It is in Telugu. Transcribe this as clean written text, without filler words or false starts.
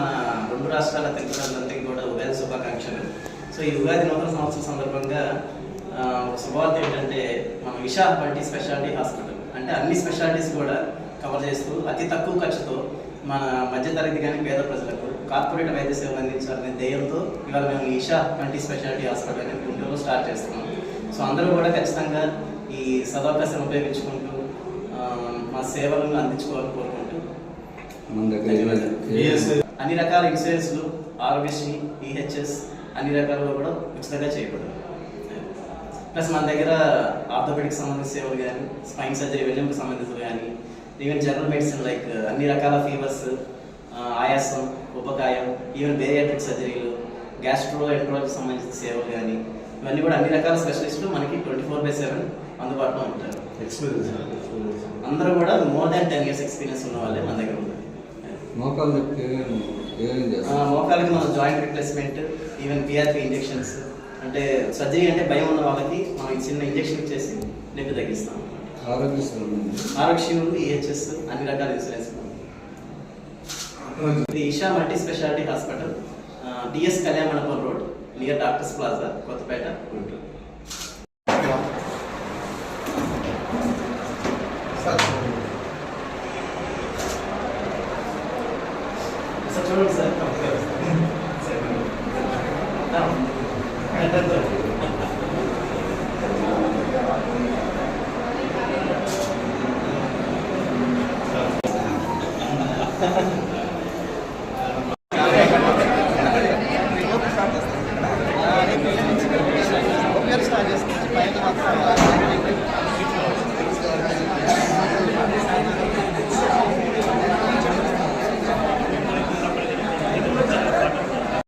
మన రెండు రాష్ట్రాల తెలుగు ప్రజలందరికీ కూడా ఉగాది శుభాకాంక్షలు. సో ఈ ఉగాది నూతన సంవత్సరం సందర్భంగా ఒక శుభవార్త ఏంటంటే మన ఇషా మల్టీ స్పెషాలిటీ హాస్పిటల్ అంటే అన్ని స్పెషాలిటీస్ కూడా కవర్ చేస్తూ అతి తక్కువ ఖర్చుతో మన మధ్యతరగతి కానీ పేద ప్రజలకు కార్పొరేట్ వైద్య సేవలు అందించాలనే ధ్యేయంతో ఇవాళ మేము ఇషా మల్టీ స్పెషాలిటీ హాస్పిటల్ అనేది గుంటూరులో స్టార్ట్ చేస్తున్నాం. సో అందరూ కూడా ఖచ్చితంగా ఈ సదవకాశం ఉపయోగించుకుంటూ మా సేవలను అందించుకోవాలని కోరుకుంటూ అన్ని రకాల ఇన్సూరెన్స్లు ఆరోగ్యశ్రీ ఈహెచ్ఎస్ అన్ని రకాలుగా కూడా ఉచితంగా చేయకూడదు. ప్లస్ మన దగ్గర ఆర్థోపెడిక్ సంబంధించిన సేవలు కానీ స్పైన్ సర్జరీ వెన్నెముక సంబంధించినవి కానీ ఈవెన్ జనరల్ మెడిసిన్ లైక్ అన్ని రకాల ఫీవర్స్ ఆయాసం ఉపకాయం ఈవెన్ బేరియాట్రిక్ సర్జరీలు గ్యాస్ట్రో ఎంట్రాలజీకి సంబంధించిన సేవలు కానీ ఇవన్నీ కూడా అన్ని రకాల స్పెషలిస్టులు మనకి 24/7 అందుబాటులో ఉంటారు. అందరూ కూడా మోర్ దాన్ 10 years ఎక్స్పీరియన్స్ ఉన్న వాళ్ళే మన దగ్గర ఉన్నారు. మోకాలకి మనం joint replacement even PRP injections అంటే సర్జరీ అంటే భయం ఉన్న వాళ్ళకి మనం చిన్న ఇంజెక్షన్ ఇచ్చేసి నొప్పి తగ్గిస్తాం. ఆరోగ్యశ్రీ ఈహెచ్ఎస్ అన్ని రకాల ఇన్సూరెన్స్. ఇది Isha multi specialty hospital DS కళ్యాణమండపం road near doctors plaza Kothapet Guntur. చూడండి సార్